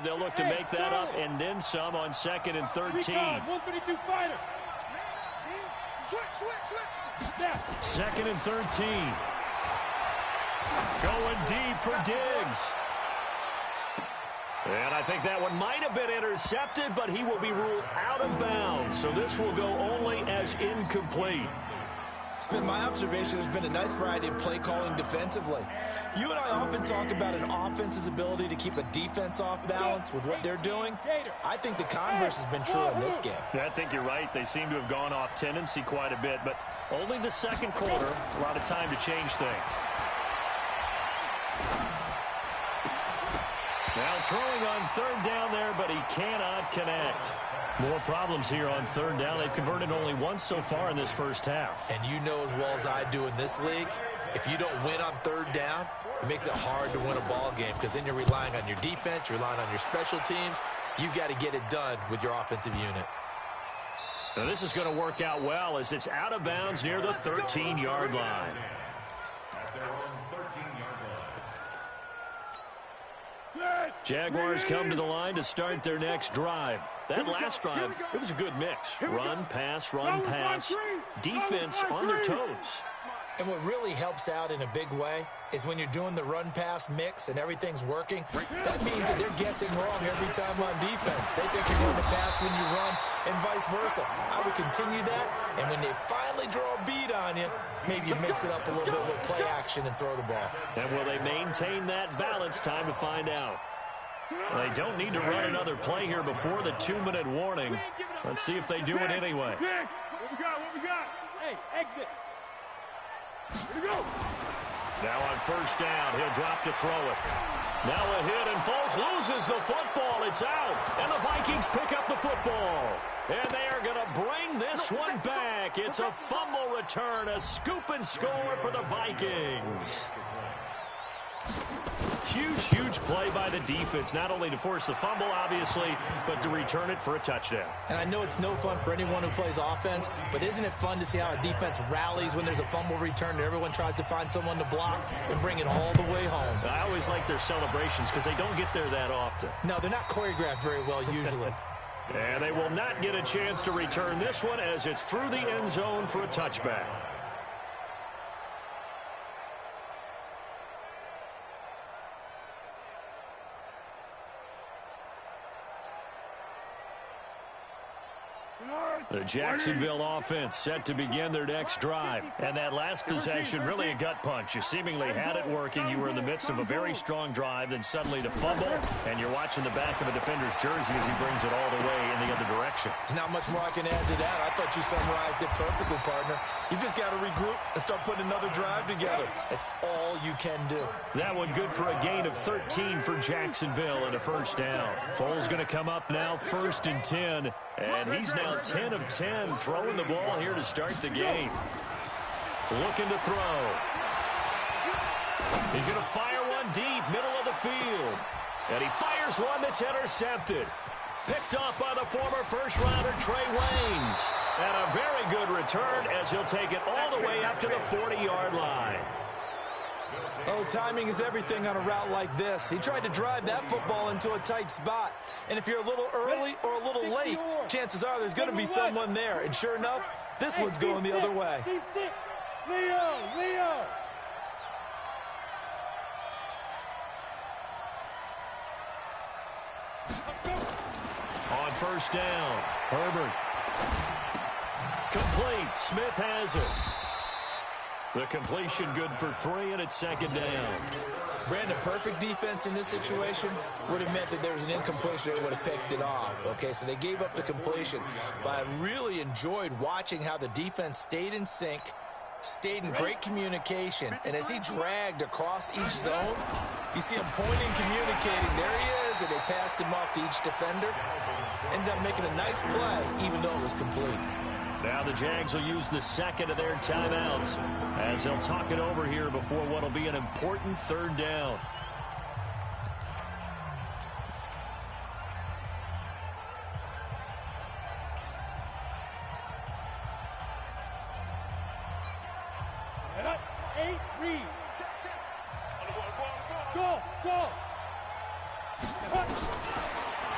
And they'll look to make that up and then some on 2nd and 13. 152 fighters. 2nd and 13. Going deep for Diggs. And I think that one might have been intercepted, but he will be ruled out of bounds. So this will go only as incomplete. It's been my observation there's been a nice variety of play calling defensively. You and I often talk about an offense's ability to keep a defense off balance with what they're doing. I think the converse has been true in this game. Yeah, I think you're right. They seem to have gone off tendency quite a bit, but only the second quarter. A lot of time to change things. Now throwing on 3rd down there, but he cannot connect. More problems here on 3rd down. They've converted only once so far in this first half. And you know as well as I do in this league, if you don't win on 3rd down, it makes it hard to win a ball game because then you're relying on your defense, you're relying on your special teams. You've got to get it done with your offensive unit. Now this is going to work out well as it's out of bounds near the 13-yard line. Jaguars come to the line to start their next drive. That last drive, it was a good mix. Run, pass, defense on their toes. And what really helps out in a big way is when you're doing the run-pass mix and everything's working, that means that they're guessing wrong every time on defense. They think you're going to pass when you run and vice versa. I would continue that, and when they finally draw a beat on you, maybe you mix it up a little bit with play action and throw the ball. And will they maintain that balance? Time to find out. They don't need to run another play here before the 2-minute warning. Let's see if they do it anyway. What we got? Hey, exit. Here we go. Now on 1st down, he'll drop to throw it. Now a hit, and Foles loses the football. It's out, and the Vikings pick up the football. And they are going to bring this one back. It's a fumble return, a scoop and score for the Vikings. Huge play by the defense, not only to force the fumble, obviously, but to return it for a touchdown. And I know it's no fun for anyone who plays offense, but isn't it fun to see how a defense rallies when there's a fumble return and everyone tries to find someone to block and bring it all the way home? I always like their celebrations because they don't get there that often. No, they're not choreographed very well usually. And they will not get a chance to return this one as it's through the end zone for a touchback. The Jacksonville offense set to begin their next drive. And that last possession, really a gut punch. You seemingly had it working. You were in the midst of a very strong drive, then suddenly the fumble, and you're watching the back of a defender's jersey as he brings it all the way in the other direction. There's not much more I can add to that. I thought you summarized it perfectly, partner. You just got to regroup and start putting another drive together. That's all you can do. That one good for a gain of 13 for Jacksonville and a 1st down. Foles going to come up now 1st and 10. And he's now 10 of 10 throwing the ball here to start the game. Looking to throw. He's going to fire one deep, middle of the field. And he fires one that's intercepted. Picked off by the former first-rounder Trey Waynes. And a very good return as he'll take it all the way up to the 40-yard line. Oh, timing is everything on a route like this. He tried to drive that football into a tight spot. And if you're a little early or a little late, chances are there's going to be someone there. And sure enough, this one's going the other way. Leo. On 1st down, Herbert. Complete. Smith has it. The completion good for 3, and it's 2nd down. Brandon, perfect defense in this situation would have meant that there was an incompletion. They would have picked it off. Okay, so they gave up the completion. But I really enjoyed watching how the defense stayed in sync, stayed in great communication. And as he dragged across each zone, you see him pointing, communicating. There he is, and they passed him off to each defender. Ended up making a nice play, even though it was complete. Now the Jags will use the 2nd of their timeouts as they'll talk it over here before what will be an important 3rd down.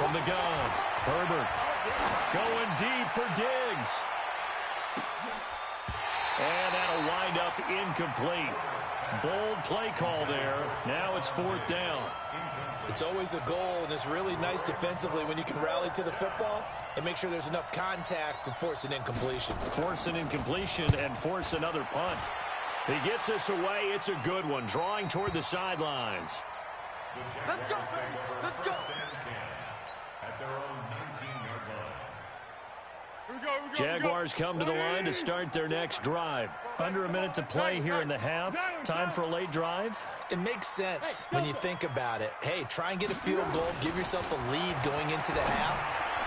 from the gun. Herbert going deep for Diggs. And that'll wind up incomplete. Bold play call there. Now it's 4th down. It's always a goal, and it's really nice defensively when you can rally to the football and make sure there's enough contact to force an incompletion. Force an incompletion and force another punt. He gets this away. It's a good one, drawing toward the sidelines. Let's go, baby. Let's go. Jaguars come to the line to start their next drive. Under a minute to play here in the half. Time for a late drive. It makes sense when you think about it. Hey, try and get a field goal. Give yourself a lead going into the half.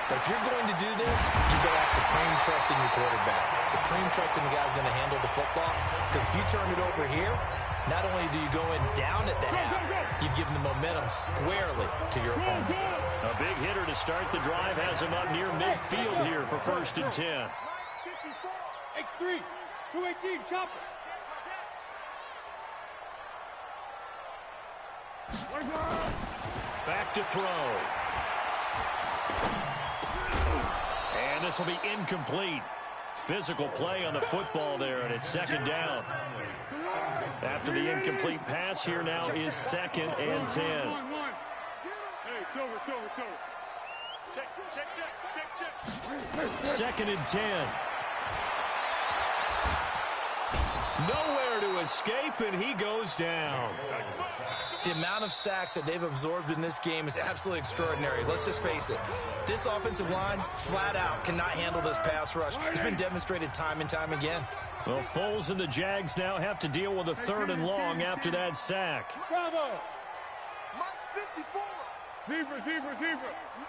But if you're going to do this, you better have supreme trust in your quarterback. Supreme trust in the guy's going to handle the football. Because if you turn it over here, not only do you go in down at the half, you've given the momentum squarely to your opponent. A big hitter to start the drive has him up near midfield here for 1st and 10. X3, 218, chopper. Back to throw. And this will be incomplete. Physical play on the football there, and it's 2nd down. After the incomplete pass, here now is 2nd and 10. Hey, it's over. Check. 2nd and 10. Nowhere to escape, and he goes down. The amount of sacks that they've absorbed in this game is absolutely extraordinary. Let's just face it. This offensive line, flat out, cannot handle this pass rush. It's been demonstrated time and time again. Well, Foles and the Jags now have to deal with a 3rd and long after that sack. Bravo. Mike 54. Zebra. You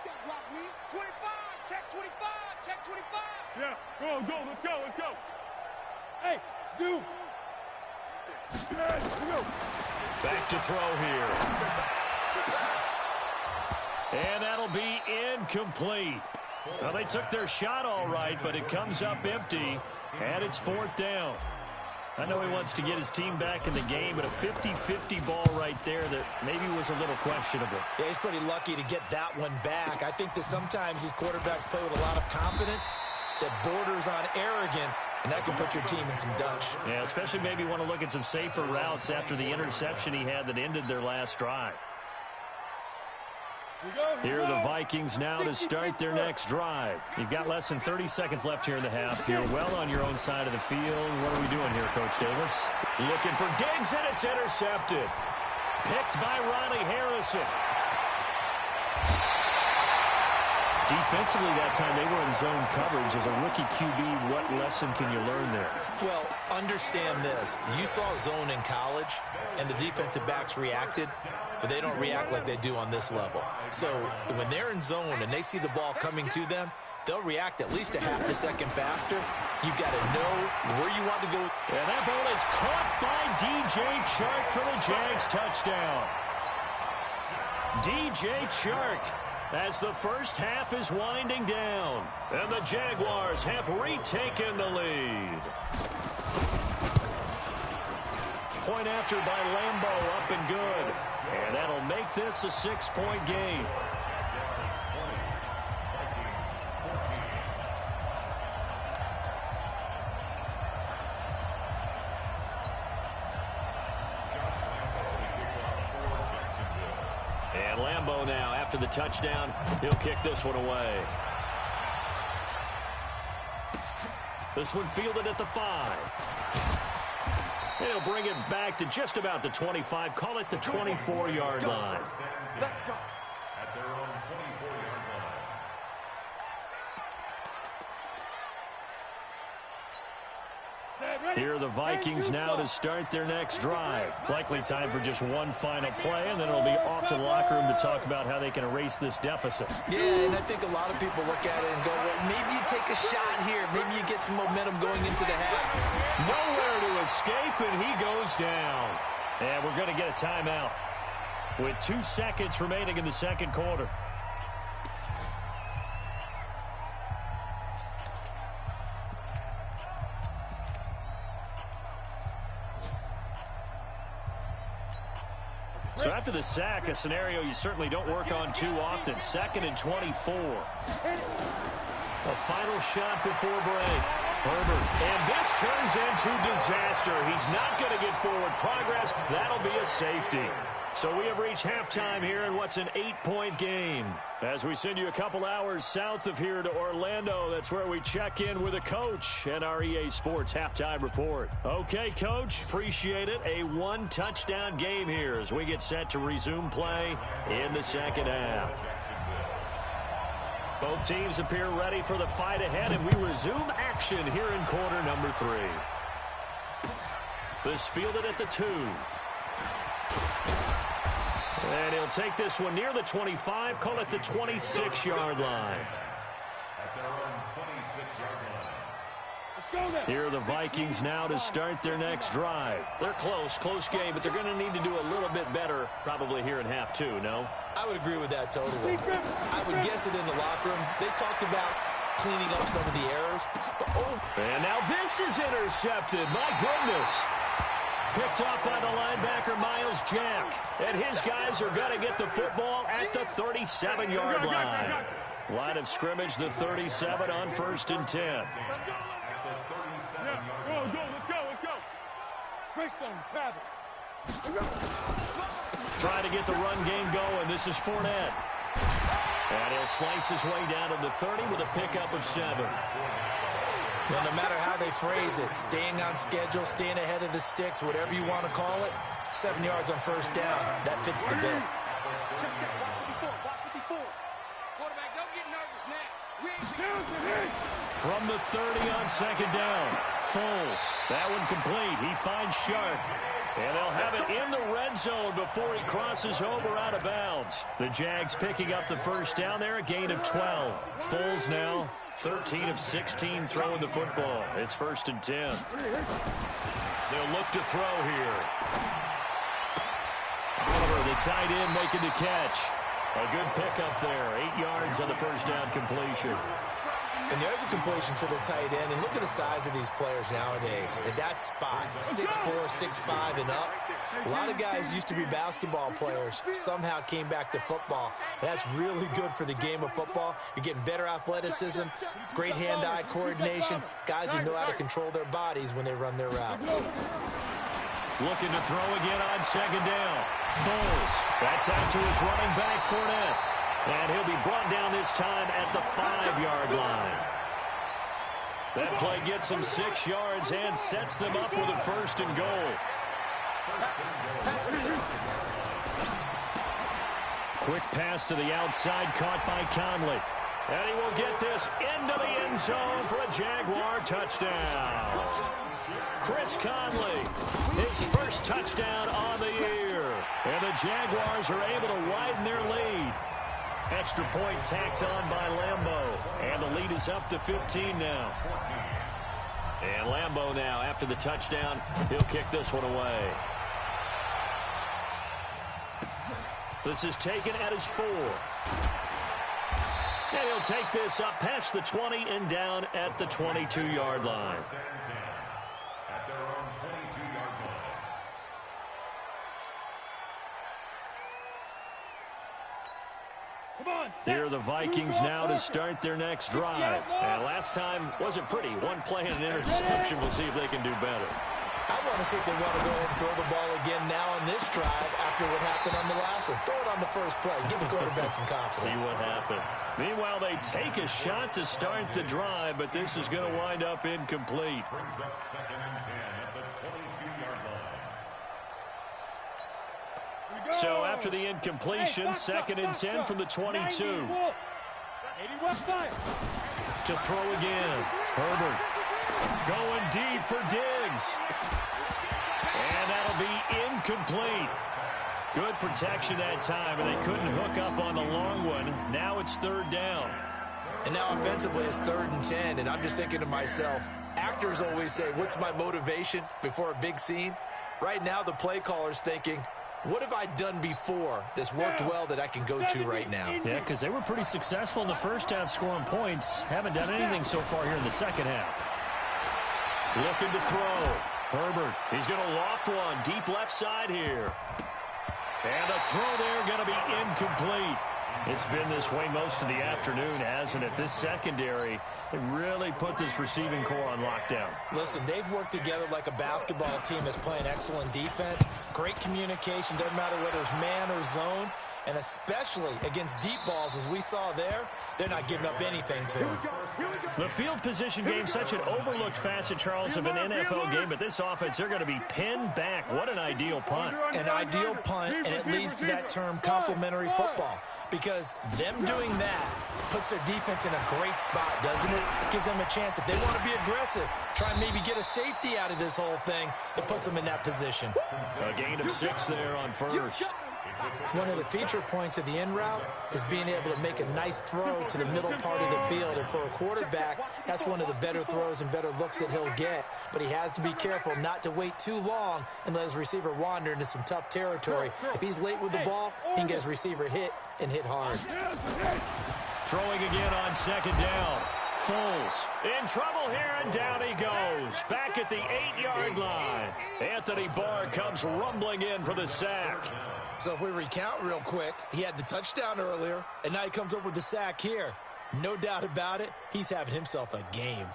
got block me. 25. Check 25. Check 25. Yeah. Go. Let's go. Hey, Zoo. Let's go. Back to throw here. And that'll be incomplete. Well, they took their shot all right, but it comes up empty, and it's 4th down. I know he wants to get his team back in the game, but a 50-50 ball right there that maybe was a little questionable. Yeah, he's pretty lucky to get that one back. I think that sometimes these quarterbacks play with a lot of confidence that borders on arrogance, and that can put your team in some Dutch. Yeah, especially maybe want to look at some safer routes after the interception he had that ended their last drive. Here are the Vikings now to start their next drive. You've got less than 30 seconds left here in the half. You're well on your own side of the field. What are we doing here, Coach Davis? Looking for Diggs, and it's intercepted. Picked by Ronnie Harrison. Defensively that time, they were in zone coverage. As a rookie QB, what lesson can you learn there? Well, understand this. You saw zone in college, and the defensive backs reacted, but they don't react like they do on this level. So when they're in zone and they see the ball coming to them, they'll react at least a half a second faster. You've got to know where you want to go. And that ball is caught by DJ Chark for the Jags touchdown. DJ Chark, as the first half is winding down, and the Jaguars have retaken the lead. Point after by Lambeau, up and good. And that'll make this a 6-point game. And Lambeau now, after the touchdown, he'll kick this one away. This one fielded at the 5. He'll bring it back to just about the 25. Call it the 24-yard line. Let's go. At their own 24-yard line. Here are the Vikings now to start their next drive. Likely time for just one final play, and then it'll be off to the locker room to talk about how they can erase this deficit. Yeah, and I think a lot of people look at it and go, well, maybe you take a shot here. Maybe you get some momentum going into the half. Nowhere to escape, and he goes down. And we're going to get a timeout with 2 seconds remaining in the second quarter. So after After the sack, a scenario you certainly don't work on too often. 2nd and 24. A final shot before break. Herbert. And this turns into disaster. He's not going to get forward progress. That'll be a safety. So we have reached halftime here in what's an 8-point game. As we send you a couple hours south of here to Orlando, that's where we check in with a coach and our EA Sports halftime report. Okay, Coach, appreciate it. A one-touchdown game here as we get set to resume play in the second half. Both teams appear ready for the fight ahead, and we resume action here in quarter number 3. This fielded at the 2. And he'll take this one near the 25, call it the 26-yard line. At their own 26-yard line. Here are the Vikings now to start their next drive. They're close game, but they're going to need to do a little bit better probably here in half 2, no? I would agree with that totally. I would guess it in the locker room. They talked about cleaning up some of the errors. But and now this is intercepted. My goodness. Picked off by the linebacker, Miles Jack. And his guys are going to get the football at the 37-yard line. Line of scrimmage, the 37 on 1st and 10. Yeah, let's go. Greystone, Travis. Trying to get the run game going. This is Fournette. And he'll slice his way down to the 30 with a pickup of 7. Well, no matter how they phrase it, staying on schedule, staying ahead of the sticks, whatever you want to call it, 7 yards on 1st down. That fits the bill. Check, block 54. Quarterback, don't get nervous now. From the 30 on 2nd down. Foles. That one complete. He finds Sharp. And they'll have it in the red zone before he crosses over out of bounds. The Jags picking up the 1st down there, a gain of 12. Foles now 13 of 16 throwing the football. It's 1st and 10. They'll look to throw here. Oliver, the tight end, making the catch. A good pickup there. 8 yards on the 1st down completion. And there's a completion to the tight end. And look at the size of these players nowadays. At that spot, 6'4", 6'5", and up. A lot of guys used to be basketball players, somehow came back to football. And that's really good for the game of football. You're getting better athleticism, great hand-eye coordination, guys who know how to control their bodies when they run their routes. Looking to throw again on 2nd down. Foles. That's out to his running back, Fournette. And he'll be brought down this time at the 5-yard line. That play gets him 6 yards and sets them up with a 1st and goal. Quick pass to the outside, caught by Conley. And he will get this into the end zone for a Jaguar touchdown. Chris Conley, his 1st touchdown on the year. And the Jaguars are able to widen their lead. Extra point tacked on by Lambeau. And the lead is up to 15 now. And Lambeau now, after the touchdown, he'll kick this one away. This is taken at his 4. And he'll take this up past the 20 and down at the 22-yard line. At their own 22-yard line. Here are the Vikings now to start their next drive. And last time wasn't pretty. One play and an interception. We'll see if they can do better. I want to see if they want to go ahead and throw the ball again now on this drive after what happened on the last one. Throw it on the first play. Give the quarterback some confidence. See what happens. Meanwhile, they take a shot to start the drive, but this is going to wind up incomplete. Brings up 2nd and 10 at the 22-yard line. So after the incompletion, 2nd and 10 from the 22. To throw again. Herbert going deep for Diggs. And that'll be incomplete. Good protection that time, and they couldn't hook up on the long one. Now it's 3rd down. And now offensively it's 3rd and 10, and I'm just thinking to myself, actors always say, what's my motivation before a big scene? Right now the play caller's thinking, what have I done before that's worked well that I can go to right now? Yeah, because they were pretty successful in the first half scoring points. Haven't done anything so far here in the second half. Looking to throw. Herbert, he's going to loft one deep left side here. And the throw there going to be incomplete. It's been this way most of the afternoon, hasn't it? This secondary, they really put this receiving core on lockdown. Listen, they've worked together like a basketball team that's playing excellent defense. Great communication, doesn't matter whether it's man or zone. And especially against deep balls, as we saw there, they're not giving up anything to them. The field position game, such an overlooked facet, Charles, of an NFL game. But this offense, they're going to be pinned back. What an ideal punt. An ideal punt, and it leads to that term complementary football. Because them doing that puts their defense in a great spot, doesn't it? Gives them a chance. If they want to be aggressive, try and maybe get a safety out of this whole thing, it puts them in that position. A gain of 6 there on first. One of the feature points of the in route is being able to make a nice throw to the middle part of the field. And for a quarterback, that's one of the better throws and better looks that he'll get. But he has to be careful not to wait too long and let his receiver wander into some tough territory. If he's late with the ball, he can get his receiver hit and hit hard. Throwing again on second down. Foles in trouble here, and down he goes. Back at the 8-yard line. Anthony Barr comes rumbling in for the sack. So if we recount real quick, he had the touchdown earlier, and now he comes up with the sack here. No doubt about it, he's having himself a game.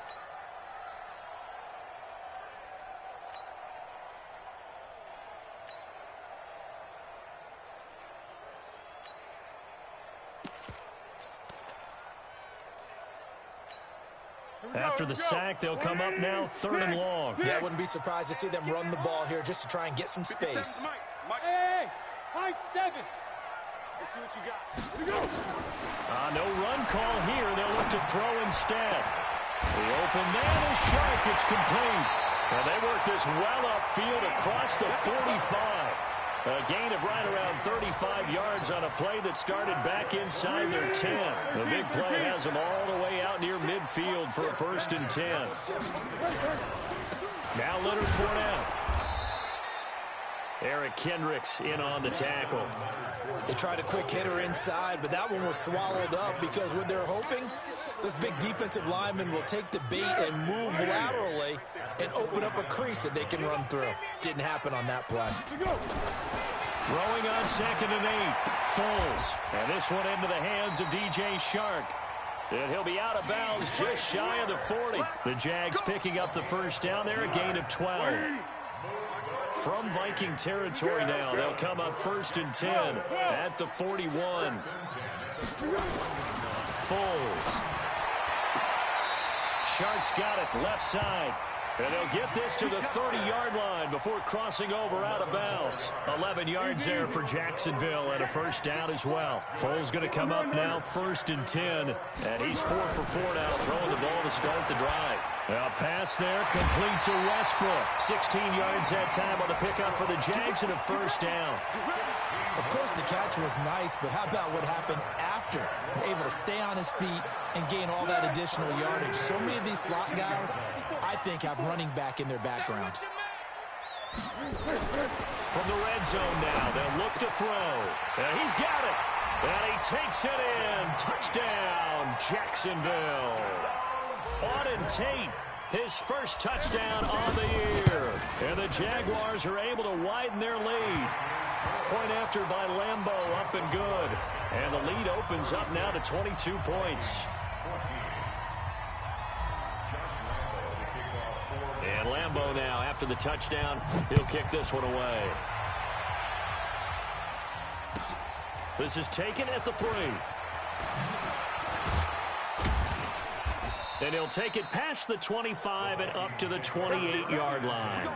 After the sack, they'll come up now 3rd and long. Yeah, I wouldn't be surprised to see them run the ball here just to try and get some space. Hey, high 7. Let's see what you got. Here we go. No run call here. They'll look to throw instead. The open man is Shark. It's complete. And they work this well upfield across the 45. A gain of right around 35 yards on a play that started back inside their 10. The big play has them all the way out near midfield for a 1st and 10. Now Leonard Fournette. Eric Kendricks in on the tackle. They tried a quick hitter inside, but that one was swallowed up because what they're hoping, this big defensive lineman will take the bait and move laterally and open up a crease that they can run through. Didn't happen on that play. Throwing on 2nd and 8. Foles. And this one into the hands of DJ Shark. And he'll be out of bounds just shy of the 40. The Jags picking up the 1st down there, a gain of 12. From Viking territory now, they'll come up 1st and 10 at the 41. Foles. Shark's got it left side. And they'll get this to the 30-yard line before crossing over out of bounds. 11 yards there for Jacksonville and a 1st down as well. Foles going to come up now 1st and 10. And he's 4 for 4 now, throwing the ball to start the drive. A pass there complete to Westbrook. 16 yards that time on the pickup for the Jags and a 1st down. Of course, the catch was nice, but how about what happened after? Able to stay on his feet and gain all that additional yardage. So many of these slot guys, I think, have running back in their background. From the red zone now, they'll look to throw. And he's got it. And he takes it in. Touchdown, Jacksonville. Auden Tate, his 1st touchdown on the year. And the Jaguars are able to widen their lead. Point after by Lambeau, up and good. And the lead opens up now to 22 points. And Lambeau now, after the touchdown, he'll kick this one away. This is taken at the 3. And he'll take it past the 25 and up to the 28-yard line.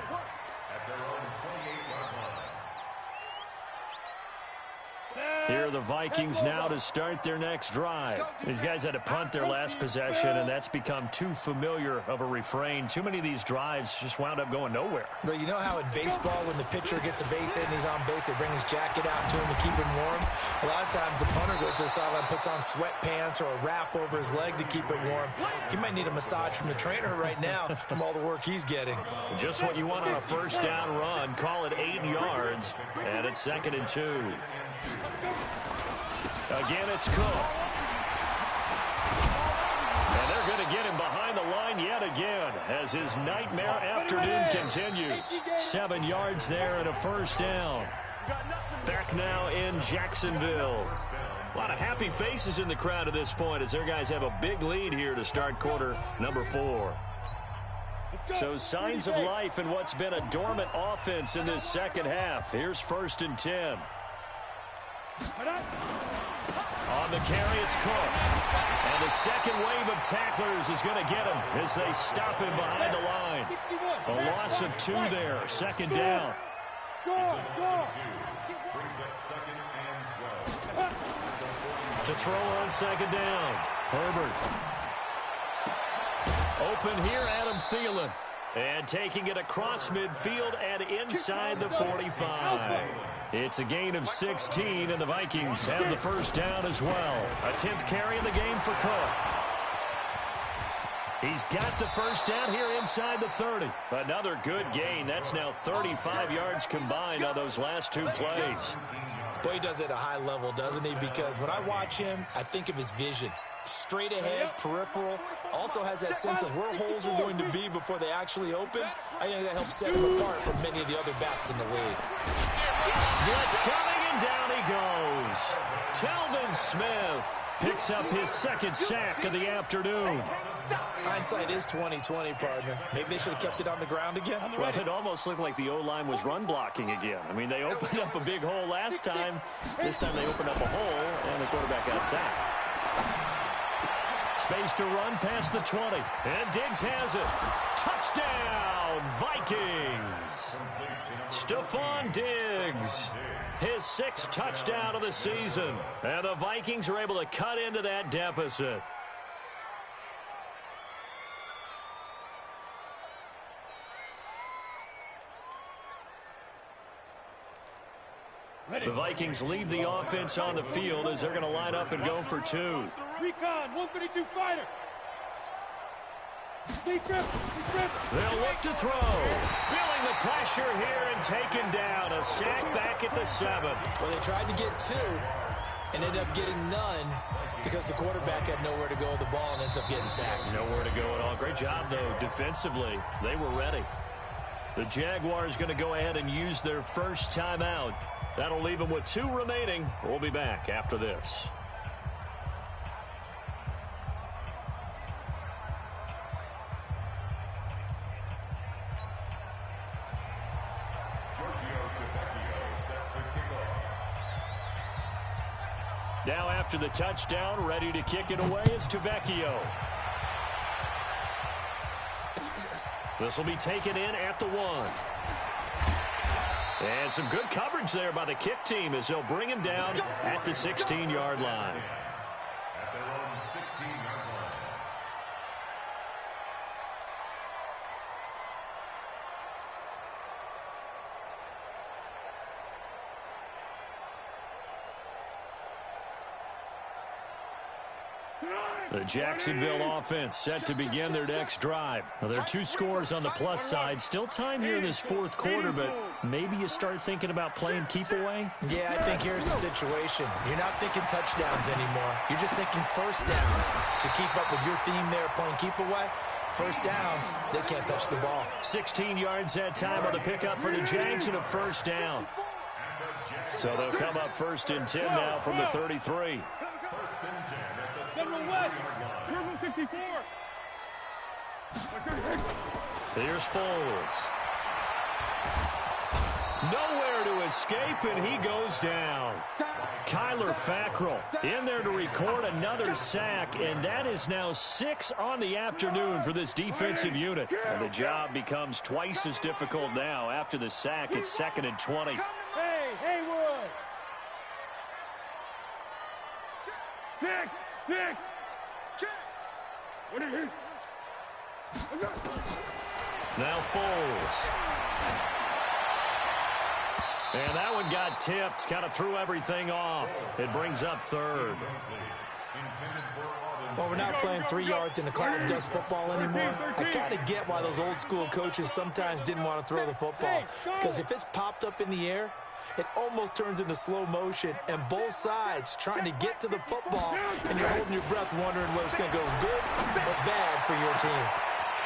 Here are the Vikings now to start their next drive. These guys had to punt their last possession, and that's become too familiar of a refrain. Too many of these drives just wound up going nowhere. But you know how in baseball, when the pitcher gets a base hit and he's on base, they bring his jacket out to him to keep him warm? A lot of times the punter goes to the sideline, puts on sweatpants or a wrap over his leg to keep it warm. He might need a massage from the trainer right now from all the work he's getting. Just what you want on a 1st down run. Call it 8 yards, and it's 2nd and 2. Again, it's Cook. And they're going to get him behind the line yet again as his nightmare afternoon continues. 7 yards there and a 1st down. Back now in Jacksonville. A lot of happy faces in the crowd at this point as their guys have a big lead here to start quarter number 4. So signs of life in what's been a dormant offense in this second half. Here's 1st and 10. On the carry, it's Cook. And the second wave of tacklers is going to get him as they stop him behind the line. A loss of 2 there. 2nd down. To throw on 2nd down. Herbert. Open here, Adam Thielen. And taking it across midfield and inside the 45. It's a gain of 16, and the Vikings have the 1st down as well. A 10th carry in the game for Cook. He's got the 1st down here inside the 30. Another good gain. That's now 35 yards combined on those last 2 plays. Boy, he does it at a high level, doesn't he? Because when I watch him, I think of his vision. Straight ahead, peripheral, also has that sense of where holes are going to be before they actually open. I think that helps set him apart from many of the other backs in the league. Blitz coming, and down he goes. Telvin Smith picks up his 2nd sack of the afternoon. Hindsight is 20/20, partner. Maybe they should have kept it on the ground again. Well, it almost looked like the O-line was run blocking again. I mean, they opened up a big hole last time. This time they opened up a hole, and the quarterback got sacked. Space to run past the 20. And Diggs has it. Touchdown, Vikings. Stephon Diggs. His 6th touchdown of the season. And the Vikings are able to cut into that deficit. The Vikings leave the offense on the field as they're going to line up and go for 2. Recon, 132 fighter. They'll look to throw. Feeling the pressure here and taken down. A sack back at the 7. Well, they tried to get 2 and ended up getting none because the quarterback had nowhere to go with the ball and ends up getting sacked. Nowhere to go at all. Great job, though, defensively. They were ready. The Jaguars going to go ahead and use their 1st timeout. That'll leave them with 2 remaining. We'll be back after this. Now after the touchdown, ready to kick it away is Tavecchio. This will be taken in at the 1. And some good coverage there by the kick team as they'll bring him down at the 16-yard line. At their own 16-yard line. The Jacksonville offense set to begin their next drive. Now, there are 2 scores on the plus side. Still time here in this 4th quarter, but maybe you start thinking about playing keep away? Yeah, I think here's the situation. You're not thinking touchdowns anymore. You're just thinking 1st downs. To keep up with your theme there, playing keep away, 1st downs, they can't touch the ball. 16 yards that time on the pickup for the Jags and a 1st down. So they'll come up 1st and 10 now from the 33. General West, Turbo 64. Here's Foles. Nowhere to escape, and he goes down. Kyler Fackrell in there to record another sack, and that is now 6 on the afternoon for this defensive unit. And the job becomes twice as difficult now. After the sack, it's 2nd and 20. Hey, Haywood. Check. What are you? Now Foles. And that one got tipped. Kind of threw everything off. It brings up 3rd. Well, we're not playing 3 yards in a cloud of dust football anymore. I kind of get why those old school coaches sometimes didn't want to throw the football. Because if it's popped up in the air, it almost turns into slow motion, and both sides trying to get to the football, and you're holding your breath wondering whether it's going to go good or bad for your team.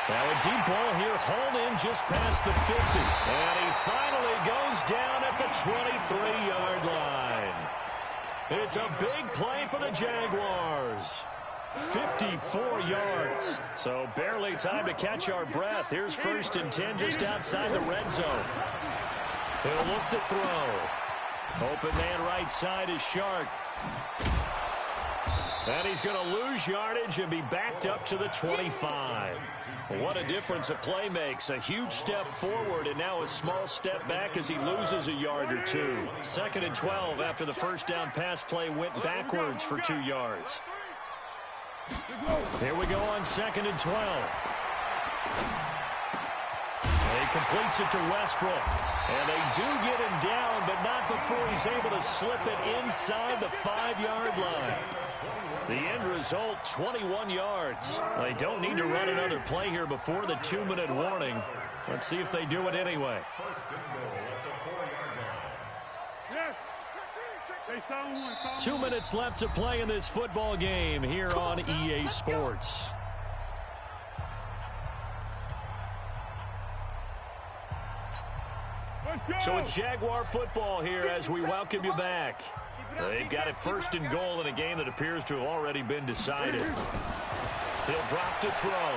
Now a deep ball here, hauled in just past the 50. And he finally goes down at the 23-yard line. It's a big play for the Jaguars. 54 yards. So barely time to catch our breath. Here's 1st and 10 just outside the red zone. He'll look to throw. Open man right side is Shark. And he's going to lose yardage and be backed up to the 25. What a difference a play makes. A huge step forward and now a small step back as he loses a yard or two. 2nd and 12 after the first down pass play went backwards for 2 yards. Here we go on 2nd and 12. He completes it to Westbrook. And they do get him down, but not before he's able to slip it inside the 5-yard line. The end result, 21 yards. They don't need to run another play here before the 2-minute warning. Let's see if they do it anyway. 2 minutes left to play in this football game here on EA Sports. So it's Jaguar football here as we welcome you back. They've got it 1st and goal in a game that appears to have already been decided. He'll drop to throw.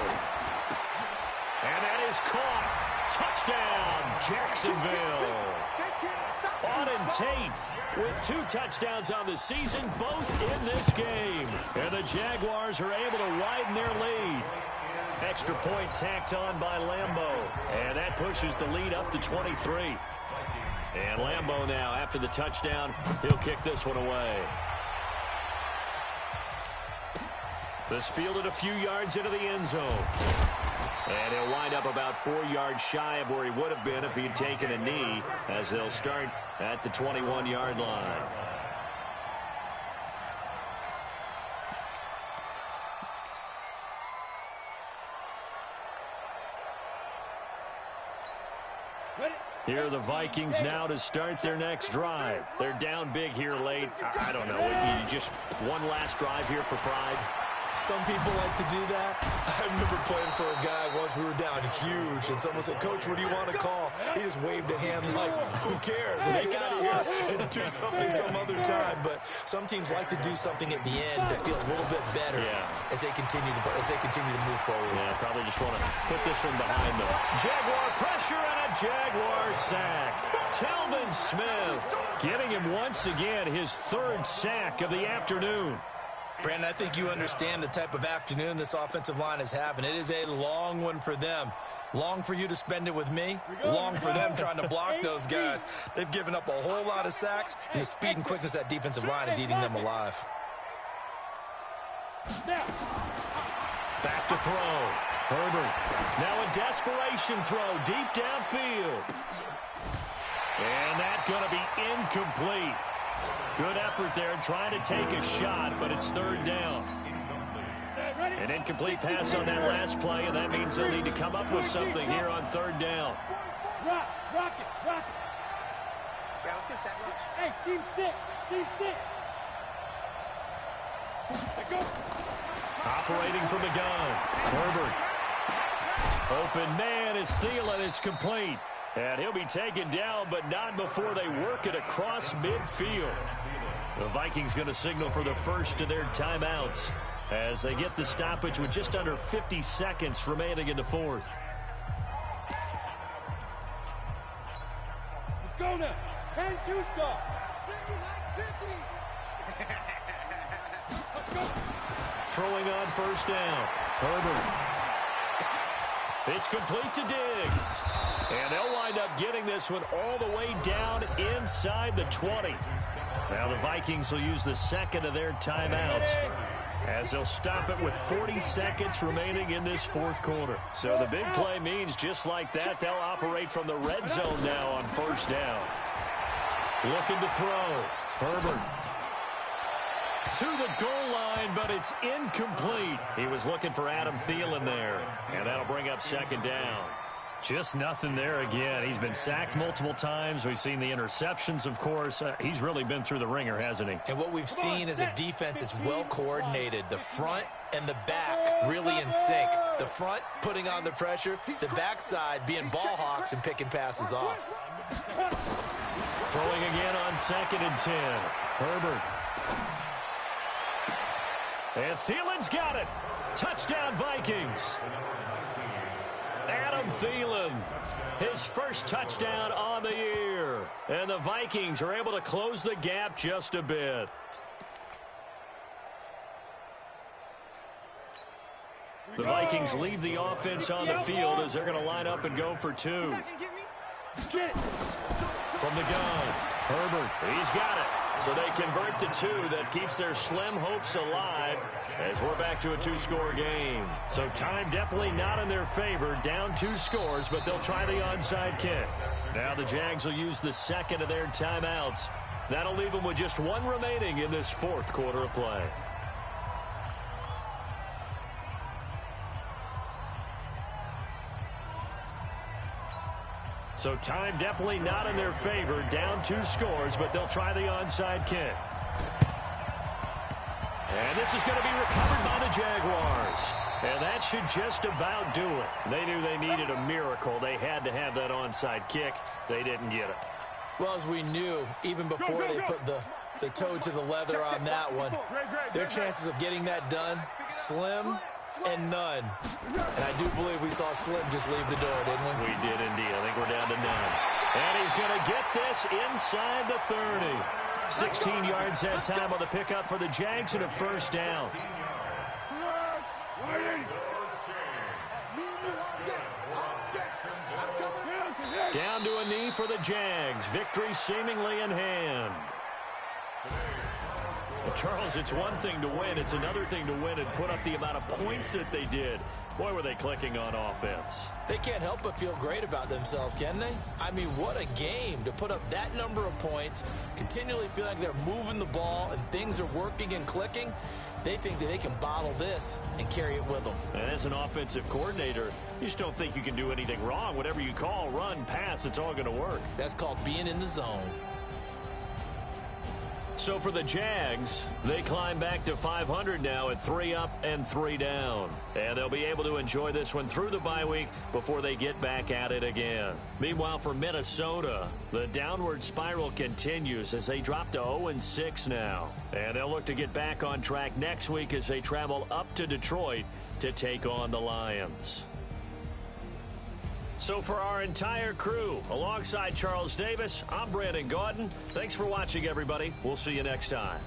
And that is caught. Touchdown, Jacksonville. Auden Tate with 2 touchdowns on the season, both in this game. And the Jaguars are able to widen their lead. Extra point tacked on by Lambeau. And that pushes the lead up to 23. And Lambeau now, after the touchdown, he'll kick this one away. This fielded a few yards into the end zone. And he'll wind up about 4 yards shy of where he would have been if he had taken a knee, as they'll start at the 21-yard line. Here are the Vikings now to start their next drive. They're down big here late. I don't know. Just one last drive here for pride. Some people like to do that. I remember playing for a guy once. We were down huge, and someone said, "Coach, what do you want to call?" He just waved a hand like, "Who cares? Let's get out of here and do something some other time." But some teams like to do something at the end that feel a little bit better as they continue to move forward. Yeah, probably just want to put this one behind them. Jaguar pressure and a Jaguar sack. Telvin Smith getting him once again his 3rd sack of the afternoon. Brandon, I think you understand the type of afternoon this offensive line is having. It is a long one for them. Long for you to spend it with me. Long for them trying to block those guys. They've given up a whole lot of sacks, and the speed and quickness of that defensive line is eating them alive. Back to throw. Herbert. Now a desperation throw deep downfield. And that's going to be incomplete. Good effort there trying to take a shot, but it's 3rd down. An incomplete pass on that last play, and that means they'll need to come up with something here on 3rd down. Rock it. Yeah, let's get set lunch. Hey, team 6. Let go. Operating from the gun. Herbert. Open man is Thielen. It's complete. And he'll be taken down, but not before they work it across midfield. The Vikings going to signal for the first of their timeouts as they get the stoppage with just under 50 seconds remaining in the 4th. Let's go now. 10-2 stop. 50. Let's go. Throwing on 1st down. Herbert. It's complete to Diggs. And they'll wind up getting this one all the way down inside the 20. Now the Vikings will use the 2nd of their timeouts as they'll stop it with 40 seconds remaining in this 4th quarter. So the big play means just like that, they'll operate from the red zone now on 1st down. Looking to throw. Herbert. To the goal line, but it's incomplete. He was looking for Adam Thielen there, and that'll bring up 2nd down. Just nothing there again. He's been sacked multiple times. We've seen the interceptions, of course. He's really been through the ringer, hasn't he? And what we've seen is a defense that's well coordinated. The front and the back really in sync. The front putting on the pressure, the backside being ball hawks and picking passes off. Throwing again on 2nd and 10. Herbert. And Thielen's got it. Touchdown, Vikings. Adam Thielen, his first touchdown on the year. And the Vikings are able to close the gap just a bit. The Vikings leave the offense on the field as they're going to line up and go for 2. From the gun, Herbert, he's got it. So they convert to 2. That keeps their slim hopes alive as we're back to a 2-score game. So time definitely not in their favor. Down 2 scores, but they'll try the onside kick. Now the Jags will use the second of their timeouts. That'll leave them with just 1 remaining in this 4th quarter of play. So time definitely not in their favor. Down 2 scores, but they'll try the onside kick. And this is going to be recovered by the Jaguars. And that should just about do it. They knew they needed a miracle. They had to have that onside kick. They didn't get it. Well, as we knew, even before they put the toe to the leather on that one, their chances of getting that done, slim and none. And I do believe we saw Slim just leave the door, didn't we? We did indeed. I think we're down to none. And he's going to get this inside the 30. 16 yards that time on the pickup for the Jags and a first down. Down to a knee for the Jags. Victory seemingly in hand. Well, Charles, it's one thing to win. It's another thing to win and put up the amount of points that they did. Boy, were they clicking on offense. They can't help but feel great about themselves, can they? I mean, what a game to put up that number of points, continually feeling like they're moving the ball and things are working and clicking. They think that they can bottle this and carry it with them. And as an offensive coordinator, you just don't think you can do anything wrong. Whatever you call, run, pass, it's all going to work. That's called being in the zone. So for the Jags, they climb back to 500 now at 3 up and 3 down. And they'll be able to enjoy this one through the bye week before they get back at it again. Meanwhile, for Minnesota, the downward spiral continues as they drop to 0-6 now. And they'll look to get back on track next week as they travel up to Detroit to take on the Lions. So for our entire crew, alongside Charles Davis, I'm Brandon Gaudin. Thanks for watching, everybody. We'll see you next time.